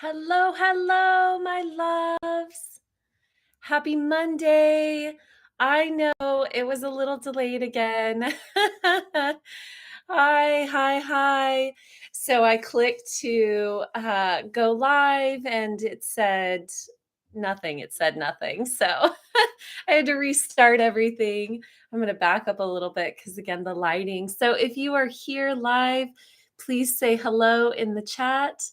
Hello, hello, my loves. Happy Monday. I know it was a little delayed again. Hi. So I clicked to go live and it said nothing. It said nothing. So I had to restart everything. I'm going to back up a little bit because, again, the lighting. So if you are here live, please say hello in the chat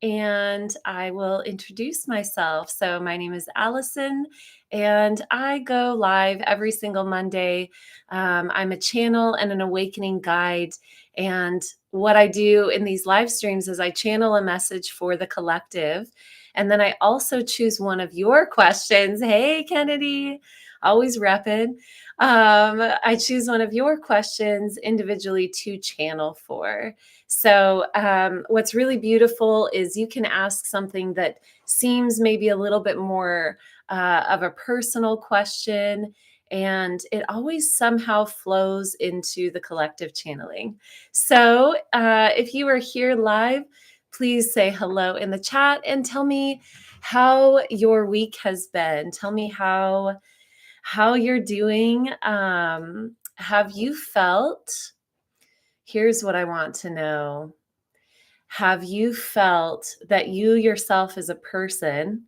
and I will introduce myself. So my name is Allison and I go live every single Monday. I'm a channel and an awakening guide. And what I do in these live streams is I channel a message for the collective. And then I also choose one of your questions. Hey, Kennedy, always repping. I choose one of your questions individually to channel for. So what's really beautiful is you can ask something that seems maybe a little bit more of a personal question, and it always somehow flows into the collective channeling. So if you are here live, please say hello in the chat and tell me how your week has been. Tell me how you're doing. Have you felt? Here's what I want to know. Have you felt that you yourself as a person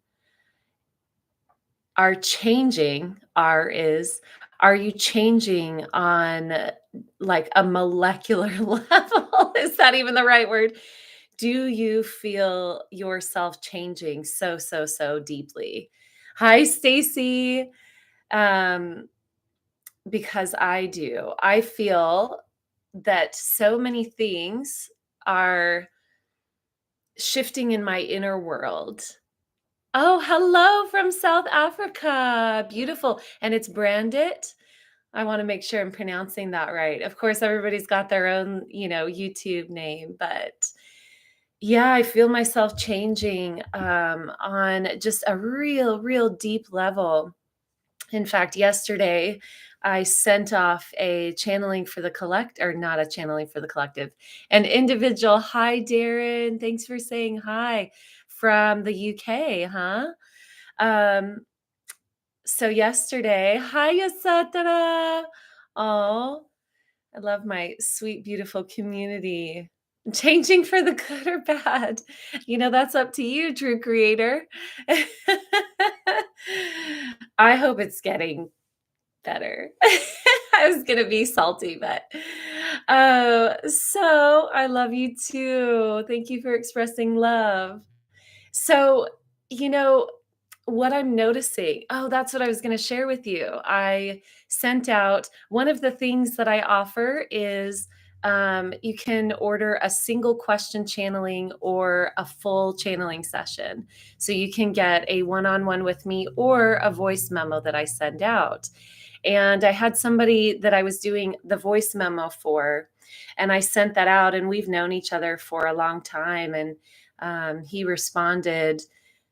are changing? Are you changing on like a molecular level? Is that even the right word? Do you feel yourself changing so deeply? Hi, Stacy. Because I do. I feel that so many things are shifting in my inner world. Oh, hello from South Africa. Beautiful. And it's branded. I want to make sure I'm pronouncing that right. Of course, everybody's got their own, YouTube name, but yeah, I feel myself changing on just a real deep level. In fact, yesterday I sent off a channeling for the or not a channeling for the collective, an individual. Hi, Darren. Thanks for saying hi from the UK, huh? So yesterday, hi, Yasatara. Oh, I love my sweet, beautiful community. Changing for the good or bad. That's up to you, true creator. I hope it's getting better. I was going to be salty, but so I love you too. Thank you for expressing love. So, what I'm noticing, that's what I was going to share with you. I sent out one of the things that I offer is you can order a single question channeling or a full channeling session. So you can get a one-on-one with me or a voice memo that I send out. And I had somebody that I was doing the voice memo for, and I sent that out, and we've known each other for a long time. And he responded,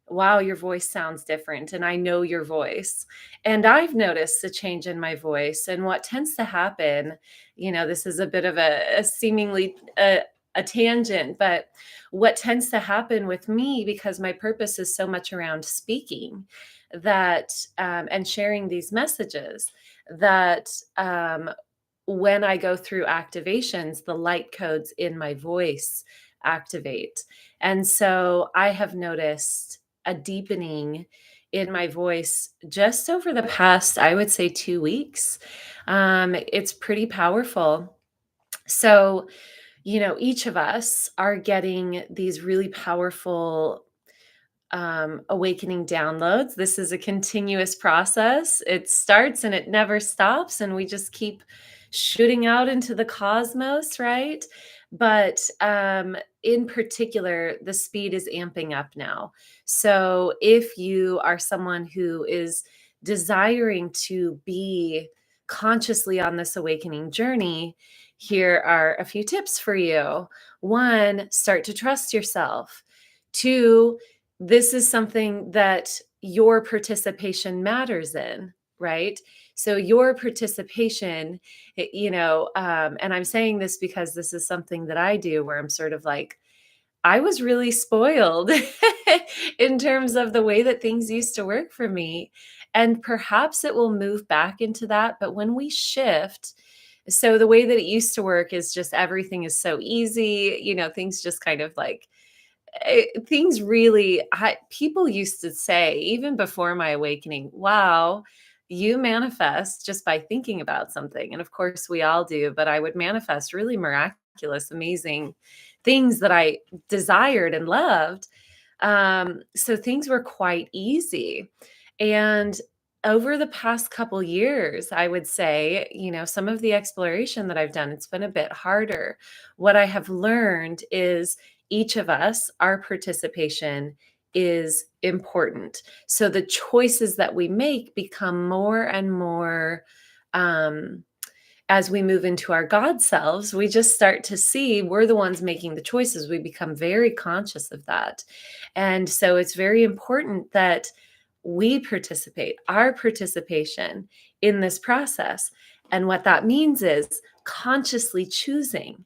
wow, your voice sounds different. And I know your voice. And I've noticed a change in my voice. And what tends to happen, this is a bit of a seemingly a tangent, but what tends to happen with me, because my purpose is so much around speaking that and sharing these messages, that when I go through activations, the light codes in my voice activate. And so I have noticed a deepening in my voice just over the past, I would say, 2 weeks. It's pretty powerful. So, each of us are getting these really powerful awakening downloads. This is a continuous process. It starts and it never stops, and we just keep shooting out into the cosmos, right? But in particular, the speed is amping up now. So if you are someone who is desiring to be consciously on this awakening journey, here are a few tips for you. 1, start to trust yourself. 2, this is something that your participation matters in, right? So your participation, and I'm saying this because this is something that I do where I'm sort of like, I was really spoiled in terms of the way that things used to work for me. And perhaps it will move back into that. But when we shift, so the way that it used to work is just everything is so easy, things just kind of like things really people used to say even before my awakening, wow, you manifest just by thinking about something. And of course we all do, but I would manifest really miraculous, amazing things that I desired and loved. So things were quite easy. And over the past couple years, I would say, some of the exploration that I've done, it's been a bit harder. What I have learned is each of us, our participation is important. So the choices that we make become more and more um, as we move into our God selves, we just start to see we're the ones making the choices. We become very conscious of that. And so it's very important that we participate, our participation in this process. And what that means is consciously choosing,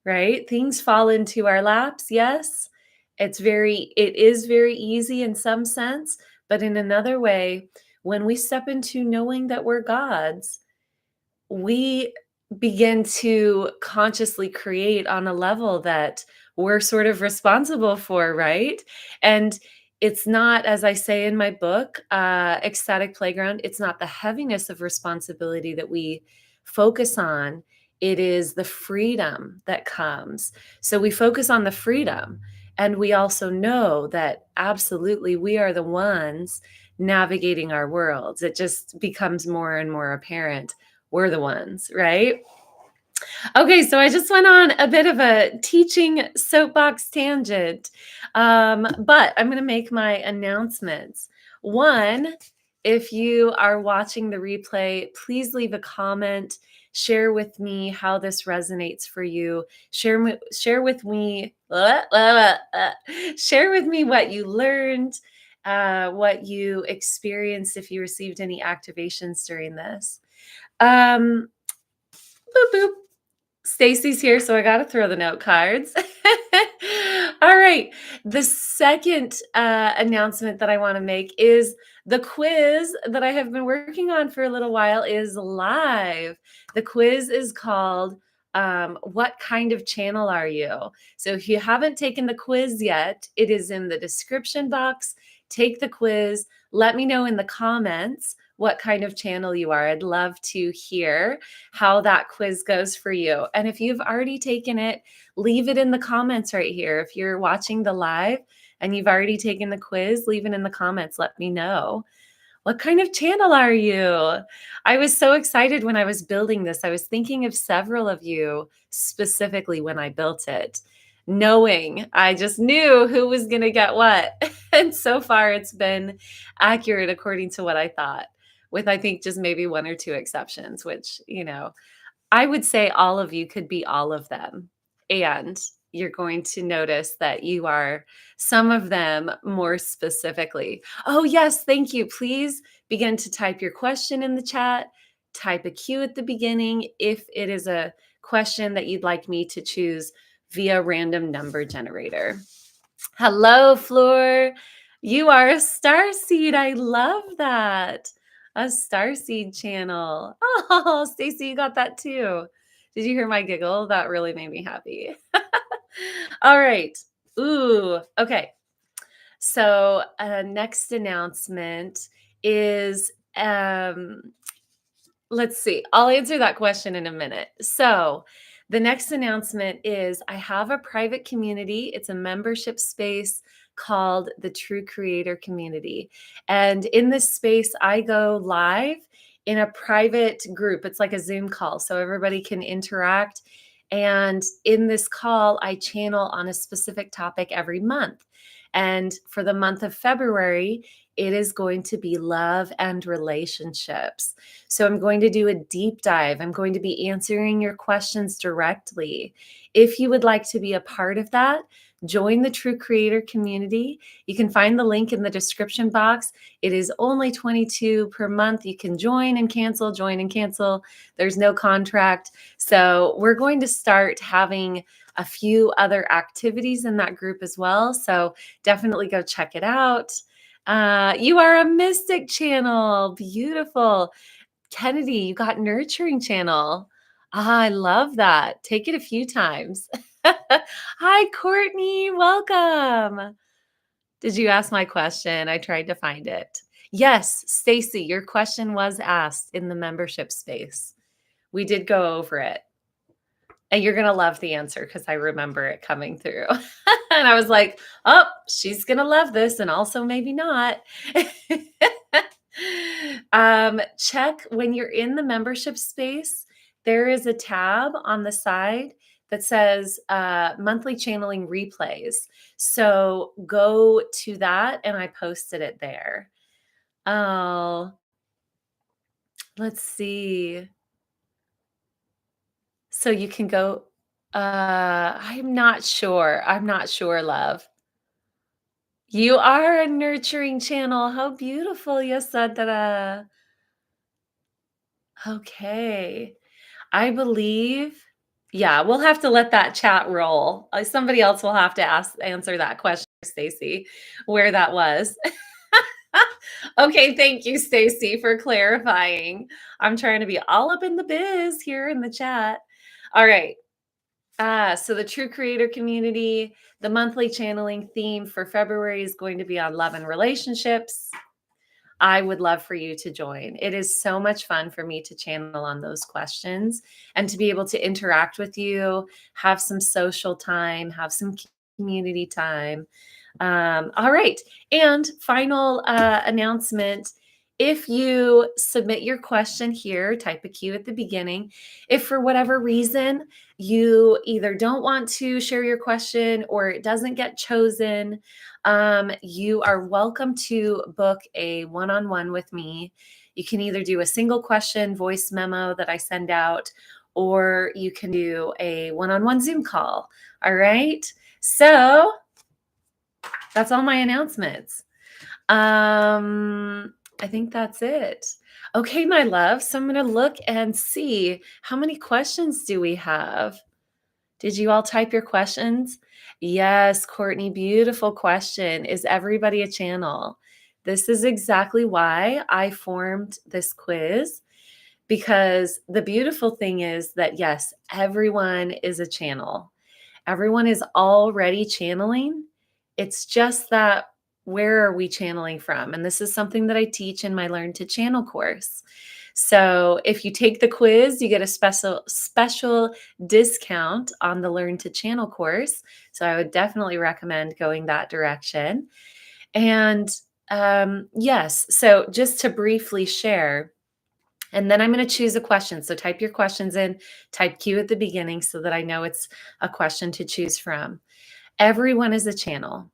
right? Things fall into our laps. Yes. It is very easy in some sense, but in another way, when we step into knowing that we're God's, we begin to consciously create on a level that we're sort of responsible for, right? And it's not, as I say in my book, Ecstatic Playground, it's not the heaviness of responsibility that we focus on. It is the freedom that comes. So we focus on the freedom. And we also know that absolutely we are the ones navigating our worlds. It just becomes more and more apparent we're the ones, right? Okay, so I just went on a bit of a teaching soapbox tangent, but I'm going to make my announcements. One, if you are watching the replay, please leave a comment. Share with me how this resonates for you. Share with me, share with me what you learned, what you experienced, if you received any activations during this. Boop, boop. Stacy's here, so I got to throw the note cards. All right. The second announcement that I want to make is the quiz that I have been working on for a little while is live. The quiz is called What Kind of Channel Are You? So if you haven't taken the quiz yet, it is in the description box. Take the quiz. Let me know in the comments what kind of channel you are. I'd love to hear how that quiz goes for you. And if you've already taken it, leave it in the comments right here. If you're watching the live and you've already taken the quiz, leave it in the comments. Let me know. What kind of channel are you? I was so excited when I was building this. I was thinking of several of you specifically when I built it, knowing I just knew who was going to get what. And so far, it's been accurate according to what I thought, with I think just maybe one or two exceptions, which, I would say all of you could be all of them. And you're going to notice that you are some of them more specifically. Oh, yes. Thank you. Please begin to type your question in the chat. Type a Q at the beginning if it is a question that you'd like me to choose via random number generator. Hello, Floor. You are a star seed. I love that. A star seed channel. Oh, Stacy, you got that too. Did you hear my giggle? That really made me happy. All right. Ooh, okay. So, next announcement is let's see. I'll answer that question in a minute. So, the next announcement is I have a private community. It's a membership space called the True Creator Community. And in this space, I go live in a private group. It's like a Zoom call, so everybody can interact. And in this call, I channel on a specific topic every month. And for the month of February, it is going to be love and relationships. So I'm going to do a deep dive. I'm going to be answering your questions directly. If you would like to be a part of that, join the True Creator Community. You can find the link in the description box. It is only $22 per month. You can join and cancel, join and cancel. There's no contract. So we're going to start having a few other activities in that group as well. So definitely go check it out. You are a mystic channel. Beautiful. Kennedy, you got nurturing channel. Ah, I love that. Take it a few times. Hi, Courtney. Welcome. Did you ask my question? I tried to find it. Yes, Stacy, your question was asked in the membership space. We did go over it. And you're going to love the answer because I remember it coming through. And I was like, oh, she's going to love this and also maybe not. Check when you're in the membership space, there is a tab on the side that says monthly channeling replays. So go to that and I posted it there. Oh, let's see. So you can go, I'm not sure. I'm not sure, love. You are a nurturing channel. How beautiful. Yes, da. Okay. I believe, yeah, we'll have to let that chat roll. Somebody else will have to answer that question, Stacy, where that was. Okay, thank you, Stacy, for clarifying. I'm trying to be all up in the biz here in the chat. All right. So the True Creator Community, the monthly channeling theme for February is going to be on love and relationships. I would love for you to join. It is so much fun for me to channel on those questions and to be able to interact with you, have some social time, have some community time. All right. And final announcement. If you submit your question here, type a Q at the beginning. If for whatever reason you either don't want to share your question or it doesn't get chosen, you are welcome to book a one-on-one with me. You can either do a single question voice memo that I send out, or you can do a one-on-one Zoom call. All right. So that's all my announcements. I think that's it. Okay, my love. So I'm going to look and see how many questions do we have? Did you all type your questions? Yes, Courtney, beautiful question. Is everybody a channel? This is exactly why I formed this quiz, because the beautiful thing is that, yes, everyone is a channel. Everyone is already channeling. It's just that, where are we channeling from? And this is something that I teach in my Learn to Channel course. So if you take the quiz, you get a special discount on the Learn to Channel course. So I would definitely recommend going that direction. And yes, so just to briefly share, and then I'm going to choose a question. So type your questions in, type Q at the beginning so that I know it's a question to choose from. Everyone is a channel.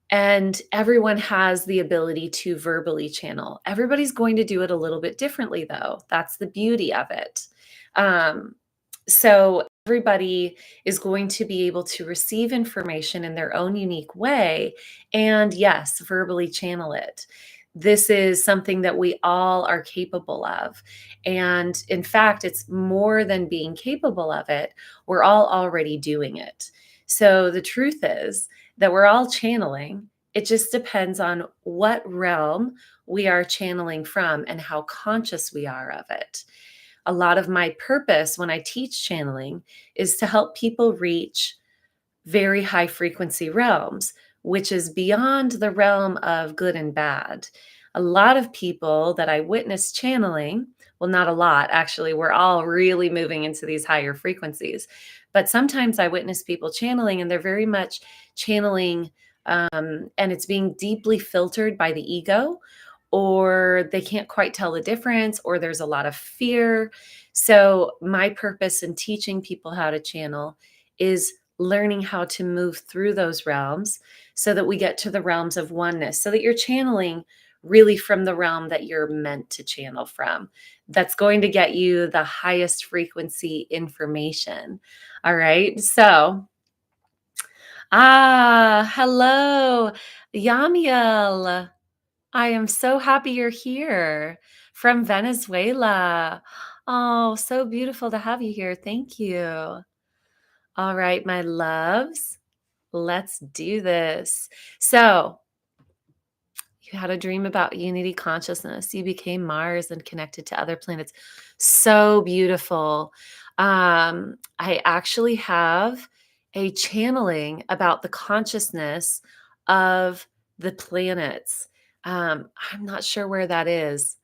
And everyone has the ability to verbally channel. Everybody's going to do it a little bit differently, though. That's the beauty of it. So everybody is going to be able to receive information in their own unique way and, yes, verbally channel it. This is something that we all are capable of. And in fact, it's more than being capable of it. We're all already doing it. So the truth is that we're all channeling. It just depends on what realm we are channeling from and how conscious we are of it. A lot of my purpose when I teach channeling is to help people reach very high frequency realms, which is beyond the realm of good and bad. A lot of people that I witness channeling, well, not a lot, actually, we're all really moving into these higher frequencies. But sometimes I witness people channeling and they're very much channeling, and it's being deeply filtered by the ego, or they can't quite tell the difference, or there's a lot of fear. So my purpose in teaching people how to channel is learning how to move through those realms so that we get to the realms of oneness, so that you're channeling really from the realm that you're meant to channel from. That's going to get you the highest frequency information. All right. So, hello, Yamiel. I am so happy you're here from Venezuela. Oh, so beautiful to have you here. Thank you. All right, my loves, let's do this. So, you had a dream about unity consciousness. You became Mars and connected to other planets. So beautiful. I actually have a channeling about the consciousness of the planets. I'm not sure where that is.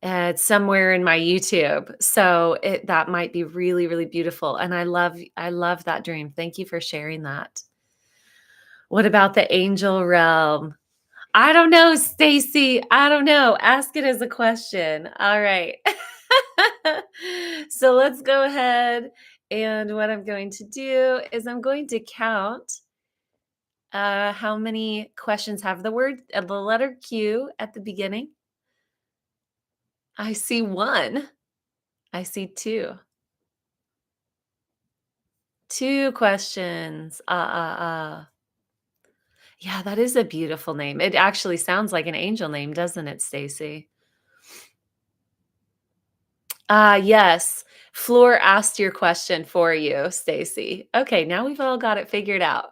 It's somewhere in my YouTube. So that might be really, really beautiful. And I love that dream. Thank you for sharing that. What about the angel realm? I don't know, Stacy. I don't know. Ask it as a question. All right. So let's go ahead. And what I'm going to do is I'm going to count how many questions have the letter Q at the beginning. I see one. I see two. Two questions. Yeah, that is a beautiful name. It actually sounds like an angel name, doesn't it, Stacy? Yes. Floor asked your question for you, Stacy. Okay, now we've all got it figured out.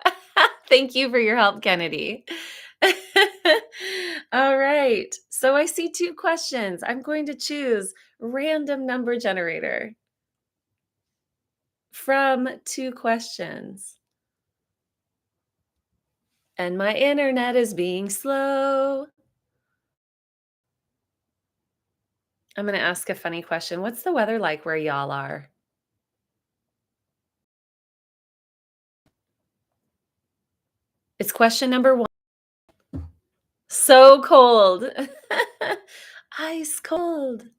Thank you for your help, Kennedy. All right. So I see two questions. I'm going to choose random number generator from two questions. And my internet is being slow. I'm going to ask a funny question. What's the weather like where y'all are? It's question number one. So cold. Ice cold.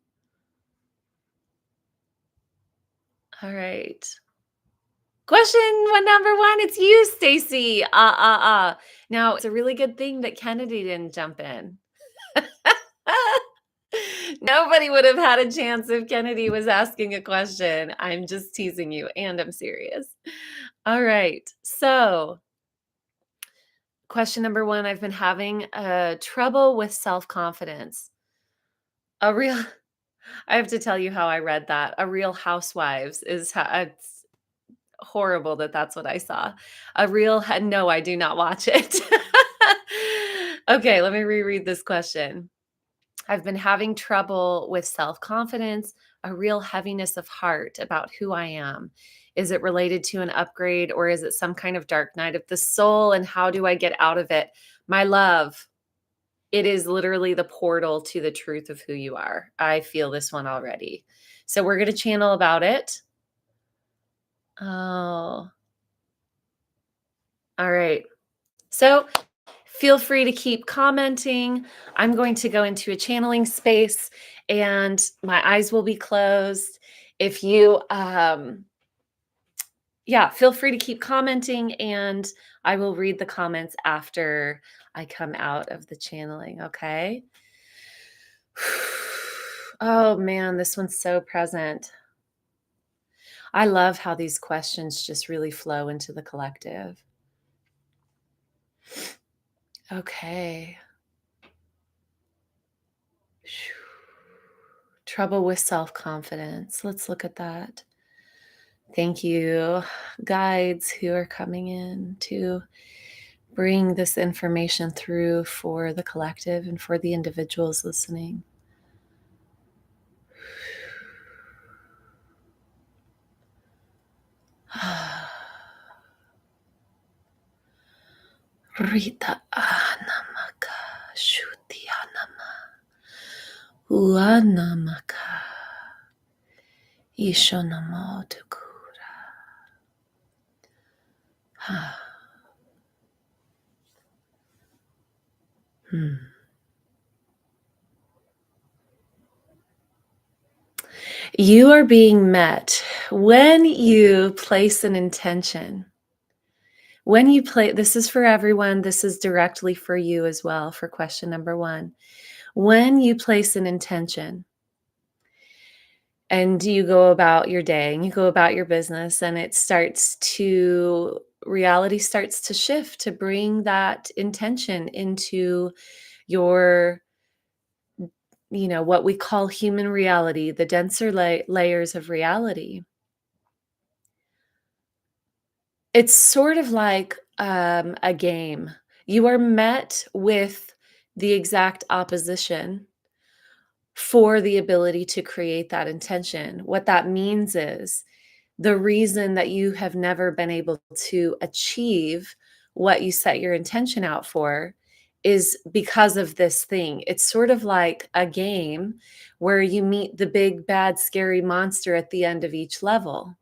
All right. Number one, it's you, Stacy. Now, it's a really good thing that Kennedy didn't jump in. Nobody would have had a chance if Kennedy was asking a question. I'm just teasing you, and I'm serious. All right. So, question number one, I've been having trouble with self-confidence. A real I have to tell you how I read that. A Real Housewives is how it's horrible that that's what I saw. No, I do not watch it. Okay, let me reread this question. I've been having trouble with self-confidence, a real heaviness of heart about who I am. Is it related to an upgrade or is it some kind of dark night of the soul? And how do I get out of it? My love, it is literally the portal to the truth of who you are. I feel this one already. So we're going to channel about it. Oh, all right. So feel free to keep commenting. I'm going to go into a channeling space and my eyes will be closed. If you, yeah, feel free to keep commenting and I will read the comments after I come out of the channeling. Okay. Oh man, this one's so present. I love how these questions just really flow into the collective. Okay. Trouble with self-confidence. Let's look at that. Thank you, guides who are coming in to bring this information through for the collective and for the individuals listening. Rita Anamaka Shuti Anama Uanamaka Ishonamo Tukura. You are being met when you place an intention. When you play, this is for everyone, this is directly for you as well for question number one. When you place an intention and you go about your day and you go about your business and reality starts to shift to bring that intention into your, what we call human reality, the denser layers of reality. It's sort of like, a game. You are met with the exact opposition for the ability to create that intention. What that means is the reason that you have never been able to achieve what you set your intention out for is because of this thing. It's sort of like a game where you meet the big, bad, scary monster at the end of each level.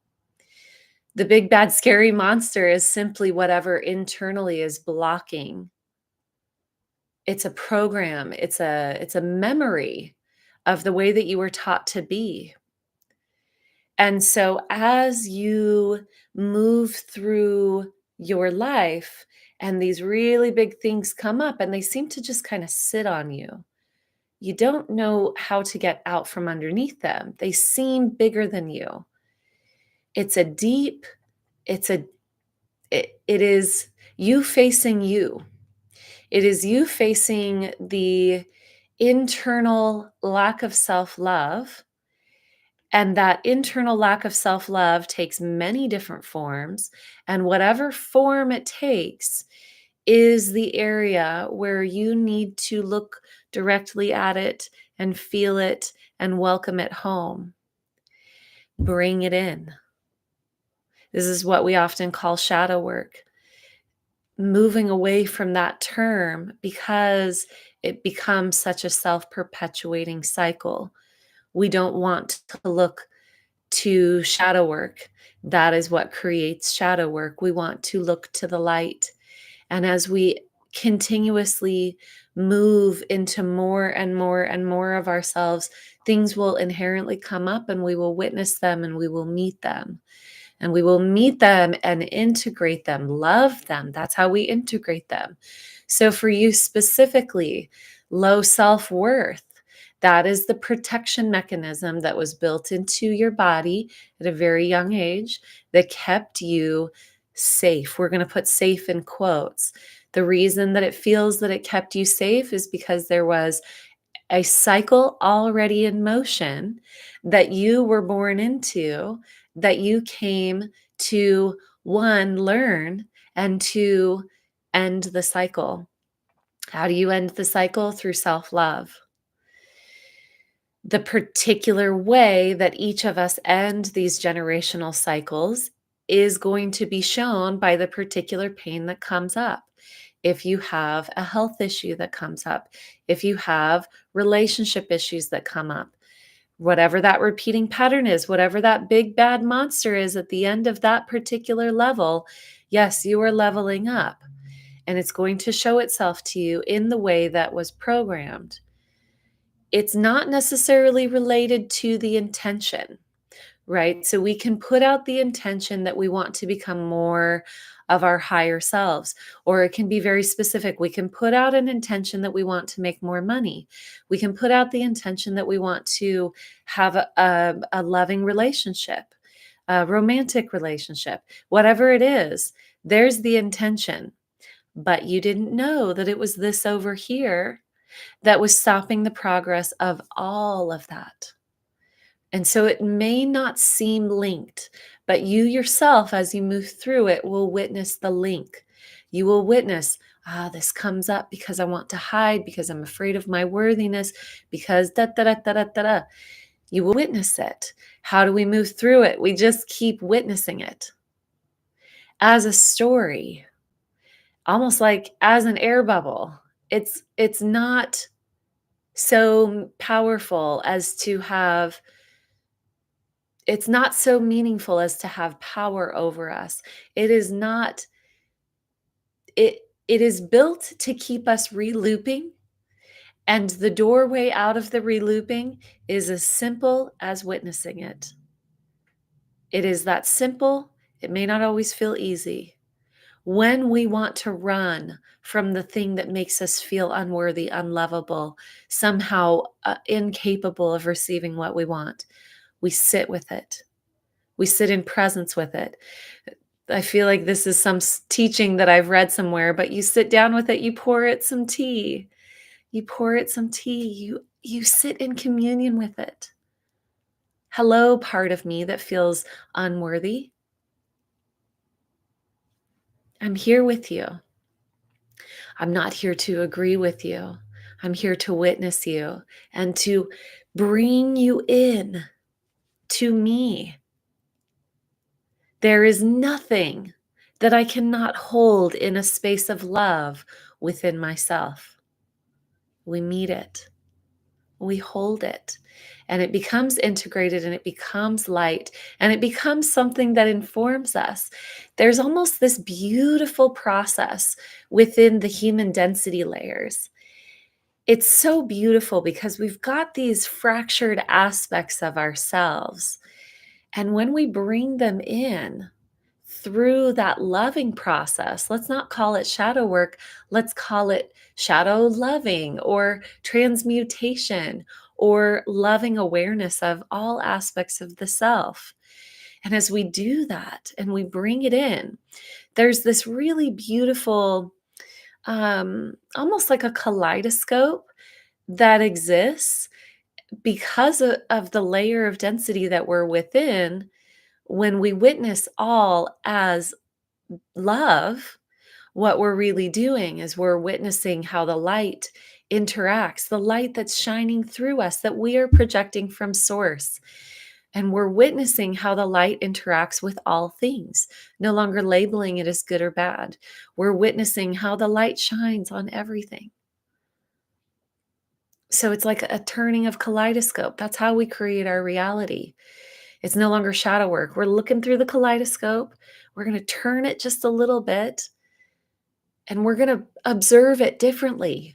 The big, bad, scary monster is simply whatever internally is blocking. It's a program, it's a memory of the way that you were taught to be. And so as you move through your life and these really big things come up and they seem to just kind of sit on you, you don't know how to get out from underneath them. They seem bigger than you. It's a deep, it's a it is you facing you. It is you facing the internal lack of self-love. And that internal lack of self love takes many different forms. And whatever form it takes is the area where you need to look directly at it and feel it and welcome it home. Bring it in. This is what we often call shadow work. Moving away from that term because it becomes such a self perpetuating cycle. We don't want to look to shadow work. That is what creates shadow work. We want to look to the light. And as we continuously move into more and more and more of ourselves, things will inherently come up and we will witness them and we will meet them. And we will meet them and integrate them, love them. That's how we integrate them. So for you specifically, low self-worth, that is the protection mechanism that was built into your body at a very young age that kept you safe. We're going to put safe in quotes. The reason that it feels that it kept you safe is because there was a cycle already in motion that you were born into, that you came to one, learn, and two, end the cycle. How do you end the cycle? Through self love. The particular way that each of us end these generational cycles is going to be shown by the particular pain that comes up. If you have a health issue that comes up, if you have relationship issues that come up, whatever that repeating pattern is, whatever that big bad monster is at the end of that particular level, yes, you are leveling up. And it's going to show itself to you in the way that was programmed. It's not necessarily related to the intention, right? So we can put out the intention that we want to become more of our higher selves, or it can be very specific. We can put out an intention that we want to make more money. We can put out the intention that we want to have a loving relationship, a romantic relationship, whatever it is, there's the intention. But you didn't know that it was this over here that was stopping the progress of all of that. And so it may not seem linked, but you yourself, as you move through it, will witness the link. You will witness, this comes up because I want to hide, because I'm afraid of my worthiness, because da da da da da da da. You will witness it. How do we move through it? We just keep witnessing it as a story, almost like as an air bubble. It's not so powerful as to have it's not so meaningful as to have power over us. It is not it is built to keep us relooping, and the doorway out of the relooping is as simple as witnessing it. It is that simple. It may not always feel easy. When we want to run from the thing that makes us feel unworthy, unlovable, somehow incapable of receiving what we want, we sit with it. We sit in presence with it. I feel like this is some teaching that I've read somewhere, but you sit down with it, you pour it some tea. You pour it some tea. You sit in communion with it. Hello, part of me that feels unworthy. I'm here with you. I'm not here to agree with you. I'm here to witness you and to bring you in to me. There is nothing that I cannot hold in a space of love within myself. We meet it, we hold it, and it becomes integrated and it becomes light and it becomes something that informs us. There's almost this beautiful process within the human density layers. It's so beautiful because we've got these fractured aspects of ourselves. And when we bring them in through that loving process, let's not call it shadow work, let's call it shadow loving or transmutation or loving awareness of all aspects of the self. And as we do that and we bring it in, there's this really beautiful, almost like a kaleidoscope that exists because of the layer of density that we're within. When we witness all as love, what we're really doing is we're witnessing how the light interacts, the light that's shining through us, that we are projecting from source. And we're witnessing how the light interacts with all things, no longer labeling it as good or bad. We're witnessing how the light shines on everything. So it's like a turning of kaleidoscope. That's how we create our reality. It's no longer shadow work. We're looking through the kaleidoscope. We're going to turn it just a little bit and we're going to observe it differently.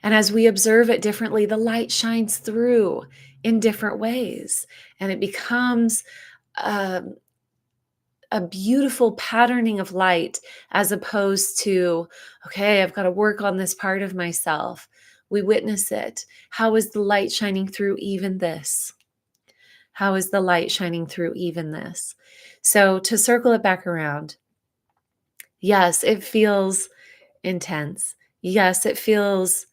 And as we observe it differently, the light shines through in different ways and it becomes um, a beautiful patterning of light as opposed to, okay, I've got to work on this part of myself. We witness it. How is the light shining through even this? How is the light shining through even this? So to circle it back around, yes, it feels intense. Yes, it feels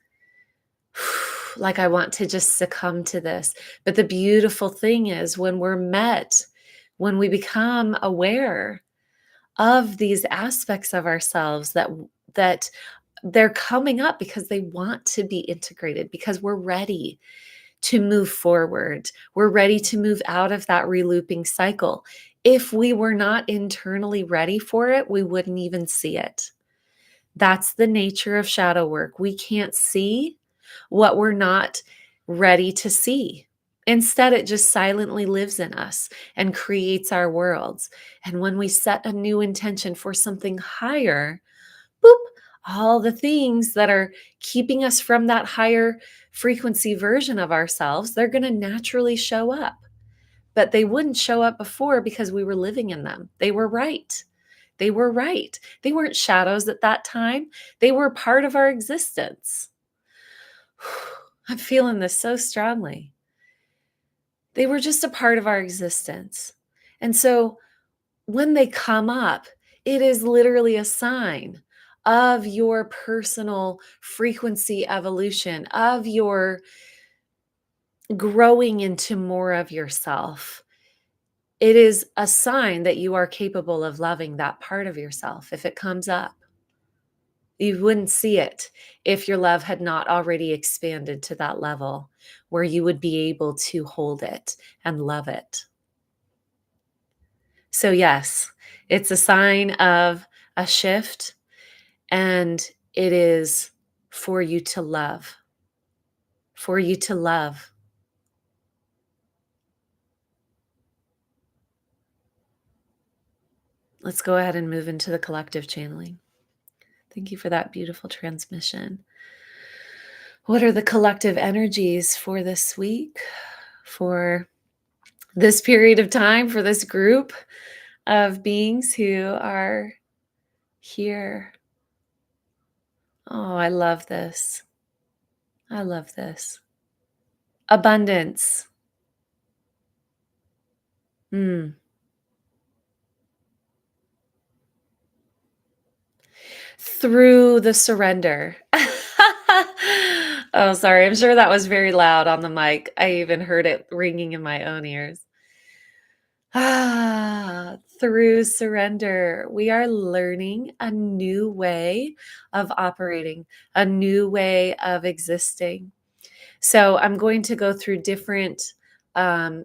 like I want to just succumb to this. But the beautiful thing is when we're met, when we become aware of these aspects of ourselves that they're coming up because they want to be integrated, because we're ready to move forward. We're ready to move out of that relooping cycle. If we were not internally ready for it, we wouldn't even see it. That's the nature of shadow work. We can't see what we're not ready to see. Instead, it just silently lives in us and creates our worlds. And when we set a new intention for something higher, boop, all the things that are keeping us from that higher frequency version of ourselves, they're going to naturally show up. But they wouldn't show up before because we were living in them. They were right. They were right. They weren't shadows at that time. They were part of our existence. I'm feeling this so strongly. They were just a part of our existence. And so when they come up, it is literally a sign of your personal frequency evolution, of your growing into more of yourself. It is a sign that you are capable of loving that part of yourself if it comes up. You wouldn't see it if your love had not already expanded to that level where you would be able to hold it and love it. So, yes, it's a sign of a shift, and it is for you to love, for you to love. Let's go ahead and move into the collective channeling. Thank you for that beautiful transmission. What are the collective energies for this week, for this period of time, for this group of beings who are here? Oh, I love this. I love this. Abundance. Mm. Through the surrender. Oh, sorry. I'm sure that was very loud on the mic. I even heard it ringing in my own ears. Through surrender, we are learning a new way of operating, a new way of existing. So I'm going to go through different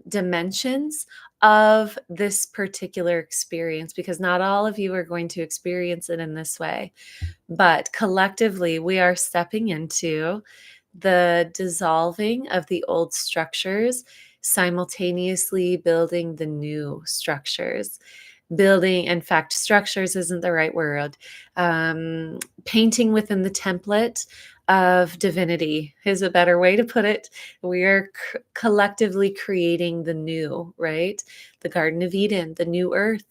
dimensions of this particular experience because not all of you are going to experience it in this way. But collectively, we are stepping into the dissolving of the old structures, simultaneously building the new structures. Building, in fact, structures isn't the right word. Painting within the template of divinity is a better way to put it. We are collectively creating the new, right? The Garden of Eden, the new earth,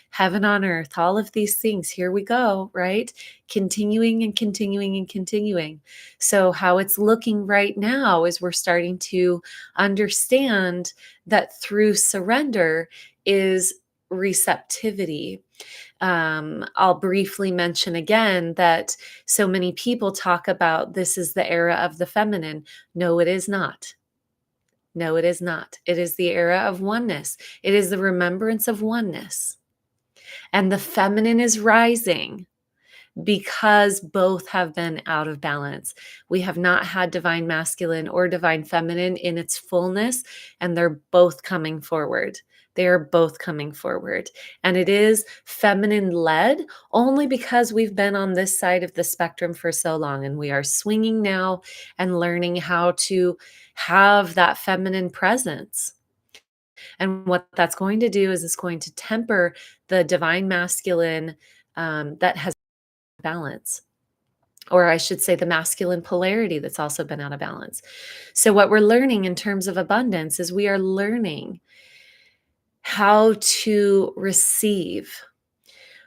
heaven on earth, all of these things. Here we go, right? Continuing and continuing and continuing. So, how it's looking right now is we're starting to understand that through surrender is receptivity. I'll briefly mention again that so many people talk about this is the era of the feminine. No, it is not. No, it is not. It is the era of oneness. It is the remembrance of oneness. And the feminine is rising because both have been out of balance. We have not had divine masculine or divine feminine in its fullness, and they're both coming forward. They are both coming forward. And it is feminine led only because we've been on this side of the spectrum for so long, and we are swinging now and learning how to have that feminine presence. And what that's going to do is it's going to temper the divine masculine that has balance, or I should say the masculine polarity that's also been out of balance. So, what we're learning in terms of abundance is we are learning how to receive.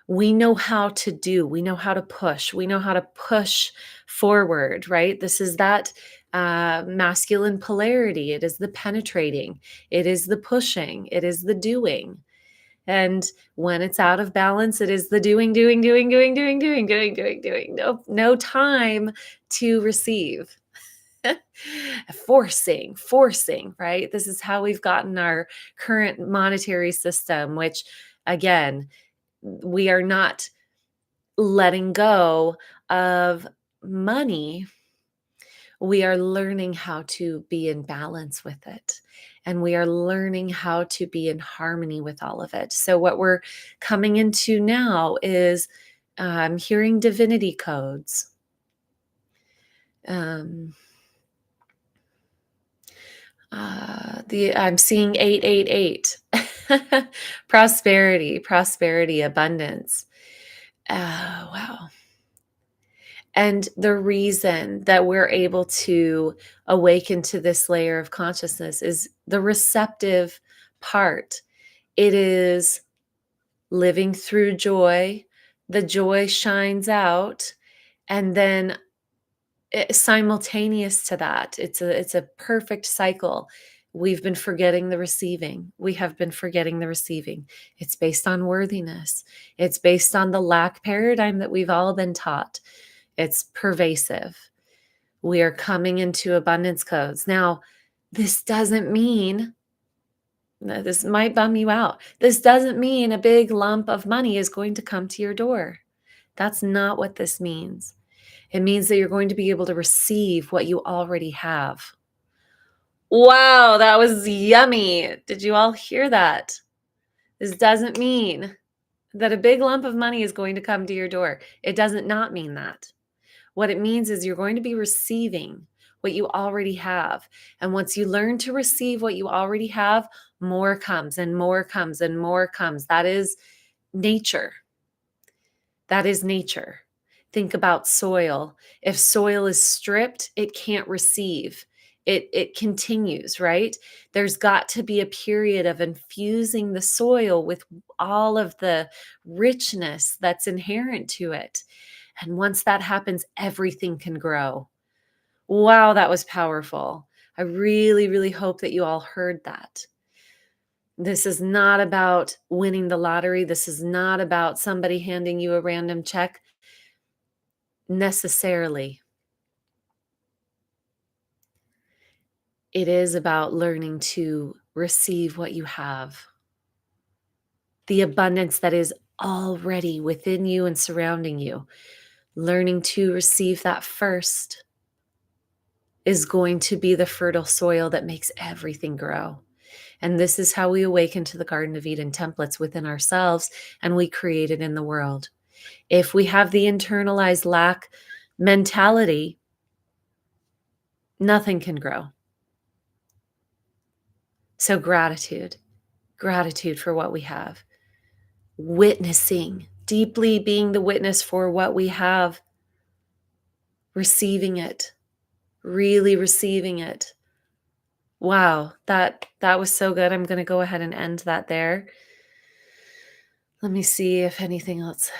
We know how to do, we know how to push, we know how to push forward, right? This is that masculine polarity. It is the penetrating, it is the pushing, it is the doing. And when it's out of balance, it is the doing, doing, doing, doing, doing, doing, doing, doing, doing. No time to receive. Forcing, right? This is how we've gotten our current monetary system, which again, we are not letting go of money. We are learning how to be in balance with it. And we are learning how to be in harmony with all of it. So, what we're coming into now is hearing divinity codes. Um, I'm seeing 888. Prosperity, abundance. Oh, wow. And the reason that we're able to awaken to this layer of consciousness is the receptive part. It is living through joy. The joy shines out. And then simultaneous to that, it's a perfect cycle. We've been forgetting the receiving. We have been forgetting the receiving. It's based on worthiness. It's based on the lack paradigm that we've all been taught. It's pervasive. We are coming into abundance codes. Now, this doesn't mean, this might bum you out. This doesn't mean a big lump of money is going to come to your door. That's not what this means. It means that you're going to be able to receive what you already have. Wow, that was yummy. Did you all hear that? This doesn't mean that a big lump of money is going to come to your door. It doesn't not mean that. What it means is you're going to be receiving what you already have. And once you learn to receive what you already have, more comes and more comes and more comes. That is nature. That is nature. Think about soil. If soil is stripped, it can't receive. It continues, right? There's got to be a period of infusing the soil with all of the richness that's inherent to it. And once that happens, everything can grow. Wow, that was powerful. I really, really hope that you all heard that. This is not about winning the lottery. This is not about somebody handing you a random check necessarily. It is about learning to receive what you have. the abundance that is already within you and surrounding you. Learning to receive that first is going to be the fertile soil that makes everything grow. And this is how we awaken to the Garden of Eden templates within ourselves, and we create it in the world. If we have the internalized lack mentality, nothing can grow. So gratitude for what we have. Witnessing, deeply being the witness for what we have, receiving it, really receiving it. Wow, that was so good. I'm going to go ahead and end that there. Let me see if anything else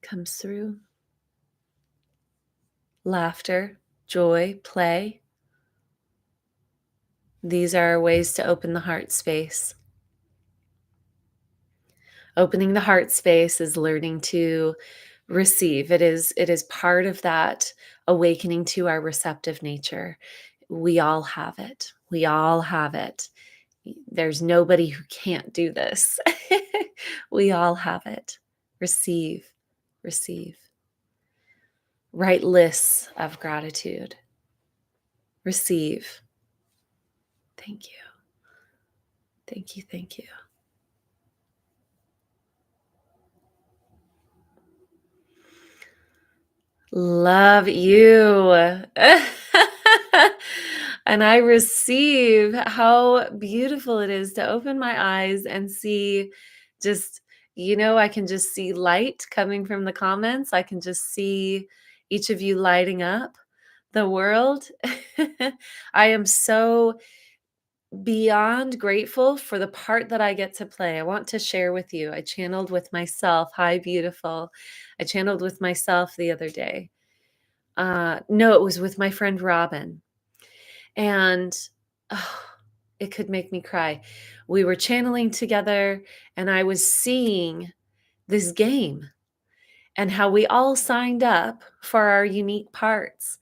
comes through. Laughter, joy, play. These are ways to open the heart space. Opening the heart space is learning to receive. It is part of that awakening to our receptive nature. We all have it. We all have it. There's nobody who can't do this. We all have it. Receive, receive. Write lists of gratitude. Receive. Thank you. Thank you. Thank you. Love you. And I receive how beautiful it is to open my eyes and see just, I can just see light coming from the comments. I can just see each of you lighting up the world. I am so beyond grateful for the part that I get to play. I want to share with you. I channeled with myself. Hi, beautiful. I channeled with myself the other day. No, it was with my friend Robin. And it could make me cry. We were channeling together, and I was seeing this game and how we all signed up for our unique parts.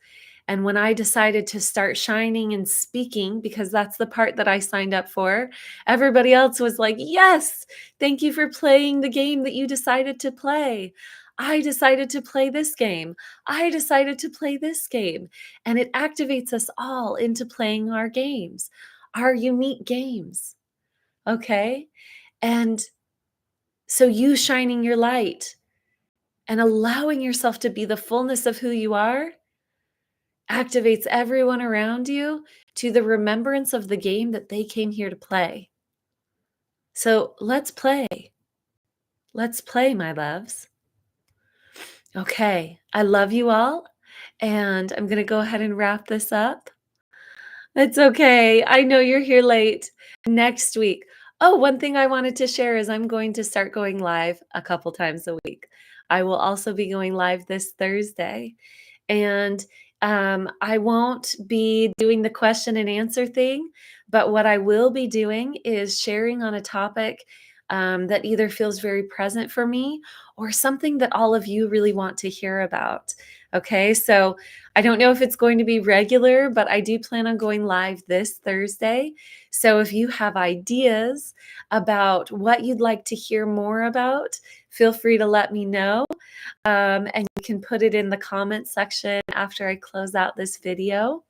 And when I decided to start shining and speaking, because that's the part that I signed up for, everybody else was like, yes, thank you for playing the game that you decided to play. I decided to play this game. I decided to play this game. And it activates us all into playing our games, our unique games. Okay. And so you shining your light and allowing yourself to be the fullness of who you are activates everyone around you to the remembrance of the game that they came here to play. So let's play. Let's play, my loves. Okay, I love you all, and I'm going to go ahead and wrap this up. It's okay. I know you're here late. Next week. Oh, one thing I wanted to share is I'm going to start going live a couple times a week. I will also be going live this Thursday. And I won't be doing the question and answer thing, but what I will be doing is sharing on a topic that either feels very present for me or something that all of you really want to hear about. Okay, so I don't know if it's going to be regular, but I do plan on going live this Thursday. So if you have ideas about what you'd like to hear more about, feel free to let me know. And you can put it in the comment section after I close out this video.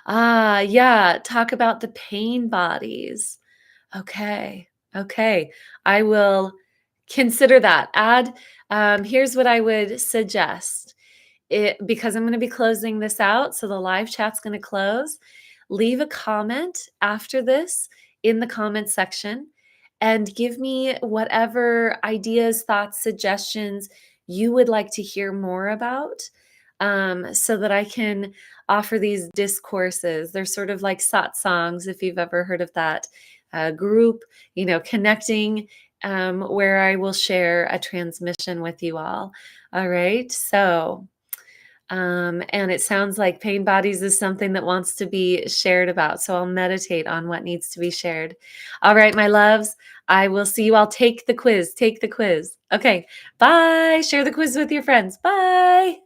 Yeah, talk about the pain bodies. Okay, I will consider that. Here's what I would suggest. Because I'm going to be closing this out, so the live chat's going to close. Leave a comment after this in the comment section and give me whatever ideas, thoughts, suggestions you would like to hear more about, so that I can offer these discourses. They're sort of like satsangs, if you've ever heard of that group, connecting, where I will share a transmission with you all. All right. So, and it sounds like pain bodies is something that wants to be shared about. So I'll meditate on what needs to be shared. All right, my loves, I will see you all. Take the quiz. Okay. Bye. Share the quiz with your friends. Bye.